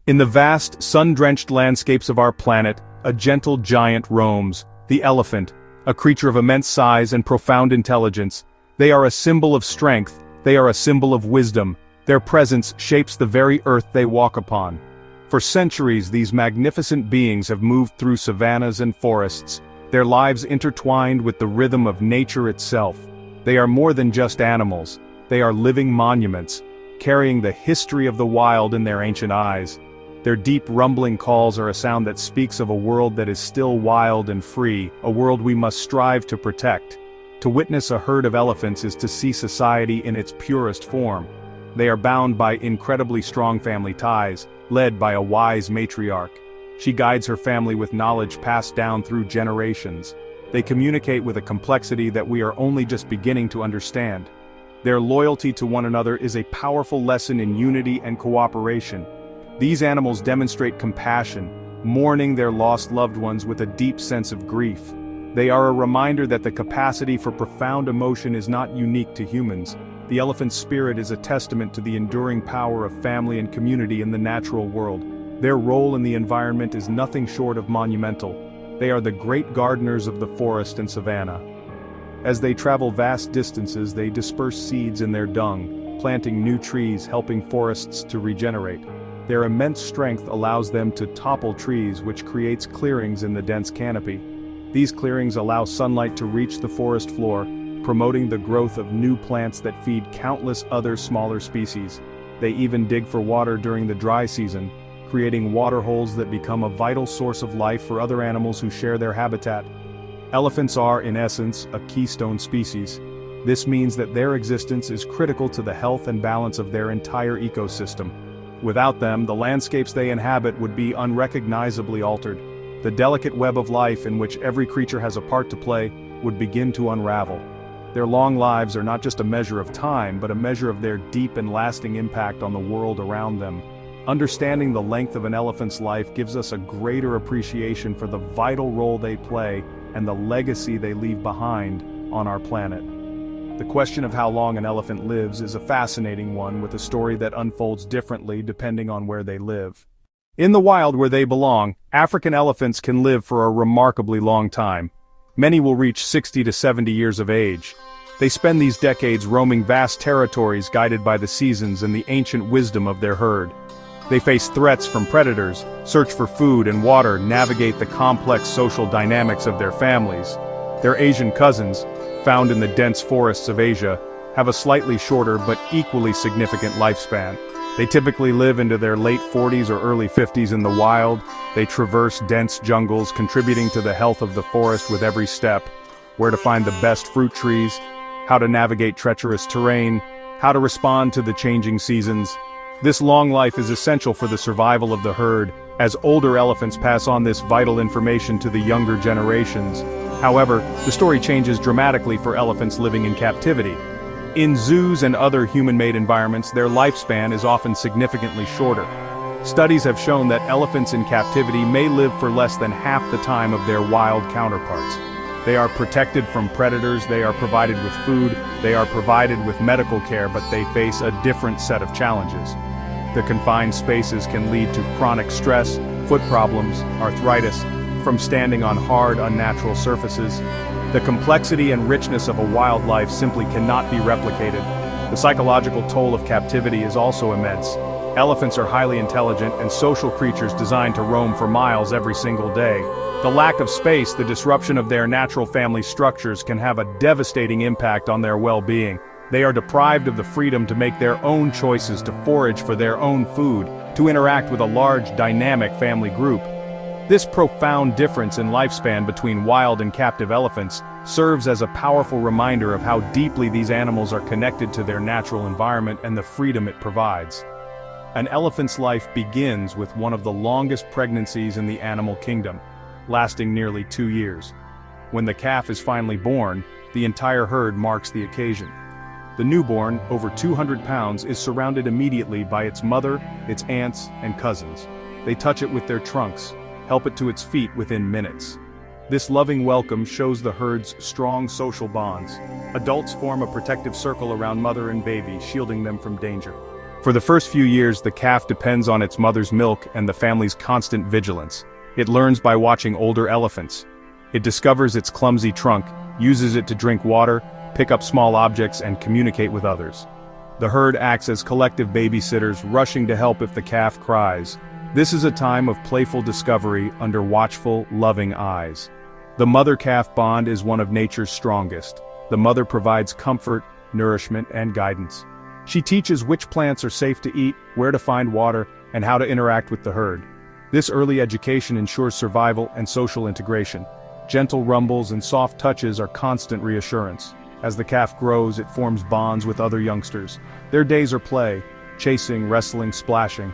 In the vast, sun-drenched landscapes of our planet, a gentle giant roams, the elephant, a creature of immense size and profound intelligence. They are a symbol of strength, they are a symbol of wisdom. Their presence shapes the very earth they walk upon. For centuries these magnificent beings have moved through savannas and forests, their lives intertwined with the rhythm of nature itself. They are more than just animals, they are living monuments, carrying the history of the wild in their ancient eyes. Their deep rumbling calls are a sound that speaks of a world that is still wild and free, a world we must strive to protect. To witness a herd of elephants is to see society in its purest form. They are bound by incredibly strong family ties, led by a wise matriarch. She guides her family with knowledge passed down through generations. They communicate with a complexity that we are only just beginning to understand. Their loyalty to one another is a powerful lesson in unity and cooperation. These animals demonstrate compassion, mourning their lost loved ones with a deep sense of grief. They are a reminder that the capacity for profound emotion is not unique to humans. The elephant's spirit is a testament to the enduring power of family and community in the natural world. Their role in the environment is nothing short of monumental. They are the great gardeners of the forest and savanna. As they travel vast distances, they disperse seeds in their dung, planting new trees, helping forests to regenerate. Their immense strength allows them to topple trees, which creates clearings in the dense canopy. These clearings allow sunlight to reach the forest floor, promoting the growth of new plants that feed countless other smaller species. They even dig for water during the dry season, creating water holes that become a vital source of life for other animals who share their habitat. Elephants are, in essence, a keystone species. This means that their existence is critical to the health and balance of their entire ecosystem. Without them, the landscapes they inhabit would be unrecognizably altered. The delicate web of life in which every creature has a part to play would begin to unravel. Their long lives are not just a measure of time, but a measure of their deep and lasting impact on the world around them. Understanding the length of an elephant's life gives us a greater appreciation for the vital role they play and the legacy they leave behind on our planet. The question of how long an elephant lives is a fascinating one, with a story that unfolds differently depending on where they live. In the wild where they belong, African elephants can live for a remarkably long time. Many will reach 60 to 70 years of age. They spend these decades roaming vast territories guided by the seasons and the ancient wisdom of their herd. They face threats from predators, search for food and water, navigate the complex social dynamics of their families. Their Asian cousins, found in the dense forests of Asia, have a slightly shorter but equally significant lifespan. They typically live into their late 40s or early 50s in the wild. They traverse dense jungles, contributing to the health of the forest with every step. Where to find the best fruit trees, how to navigate treacherous terrain, how to respond to the changing seasons. This long life is essential for the survival of the herd, as older elephants pass on this vital information to the younger generations. However, the story changes dramatically for elephants living in captivity. In zoos and other human-made environments, their lifespan is often significantly shorter. Studies have shown that elephants in captivity may live for less than half the time of their wild counterparts. They are protected from predators, they are provided with food, they are provided with medical care, but they face a different set of challenges. The confined spaces can lead to chronic stress, foot problems, arthritis, from standing on hard, unnatural surfaces. The complexity and richness of a wildlife simply cannot be replicated. The psychological toll of captivity is also immense. Elephants are highly intelligent and social creatures designed to roam for miles every single day. The lack of space, the disruption of their natural family structures can have a devastating impact on their well-being. They are deprived of the freedom to make their own choices, to forage for their own food, to interact with a large, dynamic family group. This profound difference in lifespan between wild and captive elephants serves as a powerful reminder of how deeply these animals are connected to their natural environment and the freedom it provides. An elephant's life begins with one of the longest pregnancies in the animal kingdom, lasting nearly 2 years. When the calf is finally born, the entire herd marks the occasion. The newborn, over 200 pounds, is surrounded immediately by its mother, its aunts, and cousins. They touch it with their trunks, help it to its feet within minutes. This loving welcome shows the herd's strong social bonds. Adults form a protective circle around mother and baby, shielding them from danger. For the first few years, the calf depends on its mother's milk and the family's constant vigilance. It learns by watching older elephants. It discovers its clumsy trunk, uses it to drink water, pick up small objects, and communicate with others. The herd acts as collective babysitters, rushing to help if the calf cries. This is a time of playful discovery under watchful, loving eyes. The mother-calf bond is one of nature's strongest. The mother provides comfort, nourishment, and guidance. She teaches which plants are safe to eat, where to find water, and how to interact with the herd. This early education ensures survival and social integration. Gentle rumbles and soft touches are constant reassurance. As the calf grows, it forms bonds with other youngsters. Their days are play, chasing, wrestling, splashing.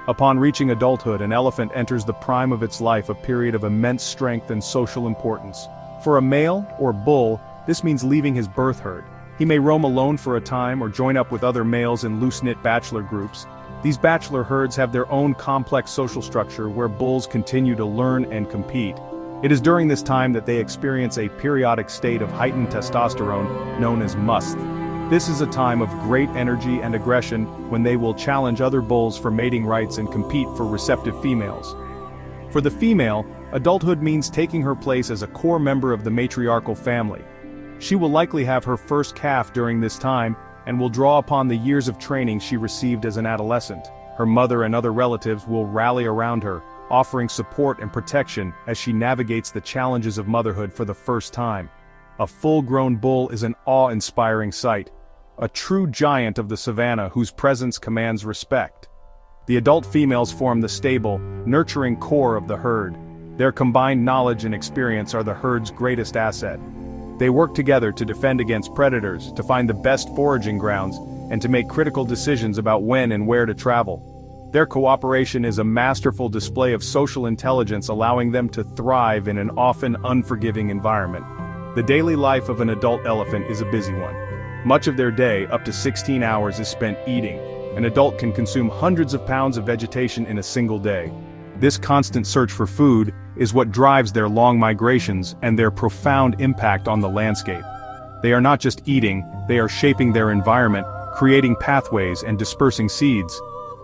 Upon reaching adulthood, an elephant enters the prime of its life, a period of immense strength and social importance. For a male, or bull, this means leaving his birth herd. He may roam alone for a time or join up with other males in loose-knit bachelor groups. These bachelor herds have their own complex social structure where bulls continue to learn and compete. It is during this time that they experience a periodic state of heightened testosterone known as musth. This is a time of great energy and aggression when they will challenge other bulls for mating rights and compete for receptive females. For the female, adulthood means taking her place as a core member of the matriarchal family. She will likely have her first calf during this time and will draw upon the years of training she received as an adolescent. Her mother and other relatives will rally around her, offering support and protection as she navigates the challenges of motherhood for the first time. A full-grown bull is an awe-inspiring sight, a true giant of the savannah whose presence commands respect. The adult females form the stable, nurturing core of the herd. Their combined knowledge and experience are the herd's greatest asset. They work together to defend against predators, to find the best foraging grounds, and to make critical decisions about when and where to travel. Their cooperation is a masterful display of social intelligence, allowing them to thrive in an often unforgiving environment. The daily life of an adult elephant is a busy one. Much of their day, up to 16 hours, is spent eating. An adult can consume hundreds of pounds of vegetation in a single day. This constant search for food is what drives their long migrations and their profound impact on the landscape. They are not just eating, they are shaping their environment, creating pathways and dispersing seeds.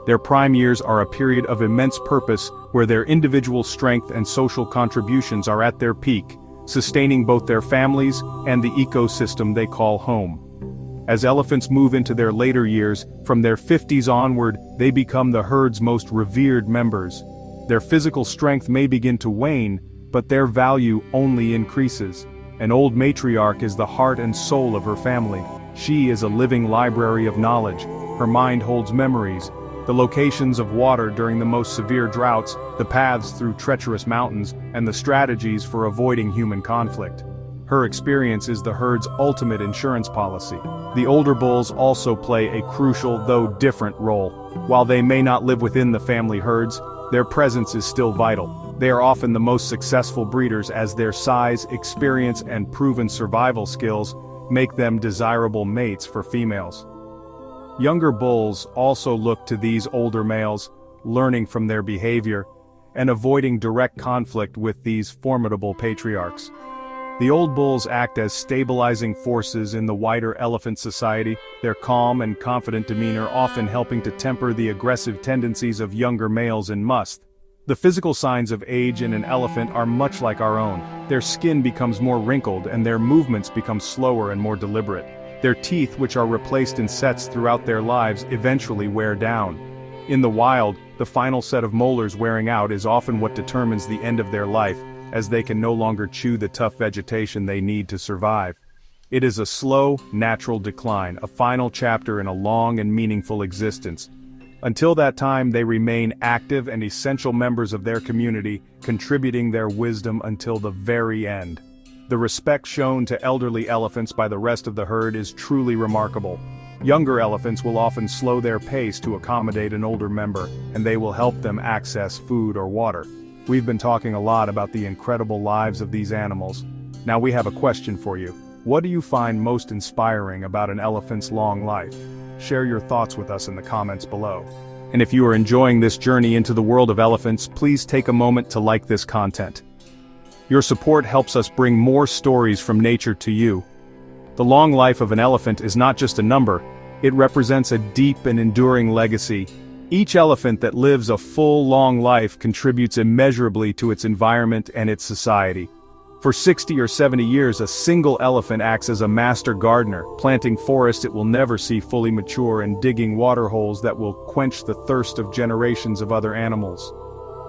Their prime years are a period of immense purpose where their individual strength and social contributions are at their peak, sustaining both their families and the ecosystem they call home. As elephants move into their later years, from their 50s onward, they become the herd's most revered members. Their physical strength may begin to wane, but their value only increases. An old matriarch is the heart and soul of her family. She is a living library of knowledge. Her mind holds memories, the locations of water during the most severe droughts, the paths through treacherous mountains, and the strategies for avoiding human conflict. Her experience is the herd's ultimate insurance policy. The older bulls also play a crucial, though different, role. While they may not live within the family herds, their presence is still vital. They are often the most successful breeders as their size, experience, and proven survival skills make them desirable mates for females. Younger bulls also look to these older males, learning from their behavior, and avoiding direct conflict with these formidable patriarchs. The old bulls act as stabilizing forces in the wider elephant society, their calm and confident demeanor often helping to temper the aggressive tendencies of younger males in musth. The physical signs of age in an elephant are much like our own. Their skin becomes more wrinkled and their movements become slower and more deliberate. Their teeth, which are replaced in sets throughout their lives, eventually wear down. In the wild, the final set of molars wearing out is often what determines the end of their life, as they can no longer chew the tough vegetation they need to survive. It is a slow, natural decline, a final chapter in a long and meaningful existence. Until that time, they remain active and essential members of their community, contributing their wisdom until the very end. The respect shown to elderly elephants by the rest of the herd is truly remarkable. Younger elephants will often slow their pace to accommodate an older member, and they will help them access food or water. We've been talking a lot about the incredible lives of these animals. Now we have a question for you. What do you find most inspiring about an elephant's long life? Share your thoughts with us in the comments below. And if you are enjoying this journey into the world of elephants, please take a moment to like this content. Your support helps us bring more stories from nature to you. The long life of an elephant is not just a number, It represents a deep and enduring legacy. Each elephant that lives a full, long life contributes immeasurably to its environment and its society. For 60 or 70 years, a single elephant acts as a master gardener, planting forests it will never see fully mature and digging water holes that will quench the thirst of generations of other animals.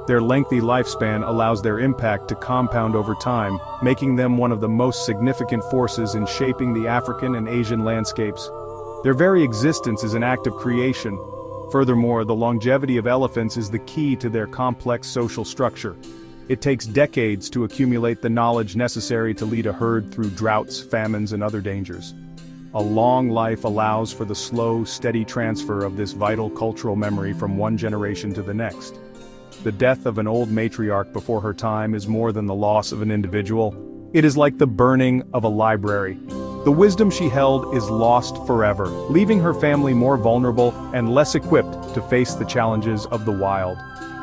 Their lengthy lifespan allows their impact to compound over time, making them one of the most significant forces in shaping the African and Asian landscapes. Their very existence is an act of creation. Furthermore, the longevity of elephants is the key to their complex social structure. It takes decades to accumulate the knowledge necessary to lead a herd through droughts, famines, and other dangers. A long life allows for the slow, steady transfer of this vital cultural memory from one generation to the next. The death of an old matriarch before her time is more than the loss of an individual. It is like the burning of a library. The wisdom she held is lost forever, leaving her family more vulnerable and less equipped to face the challenges of the wild.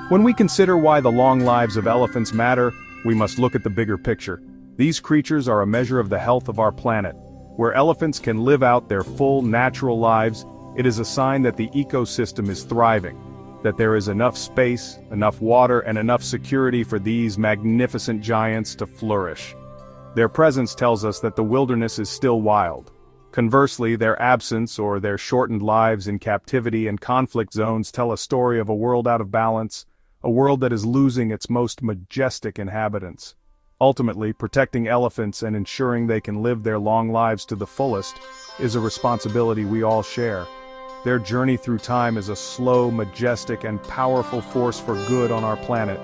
When we consider why the long lives of elephants matter, we must look at the bigger picture. These creatures are a measure of the health of our planet. Where elephants can live out their full natural lives, it is a sign that the ecosystem is thriving, that there is enough space, enough water, and enough security for these magnificent giants to flourish. Their presence tells us that the wilderness is still wild. Conversely, their absence or their shortened lives in captivity and conflict zones tell a story of a world out of balance, a world that is losing its most majestic inhabitants. Ultimately, protecting elephants and ensuring they can live their long lives to the fullest is a responsibility we all share. Their journey through time is a slow, majestic, and powerful force for good on our planet.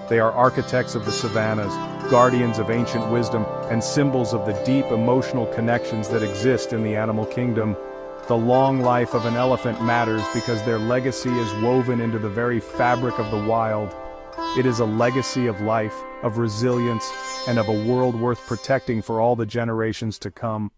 They are architects of the savannas, guardians of ancient wisdom, and symbols of the deep emotional connections that exist in the animal kingdom. The long life of an elephant matters because their legacy is woven into the very fabric of the wild. It is a legacy of life, of resilience, and of a world worth protecting for all the generations to come.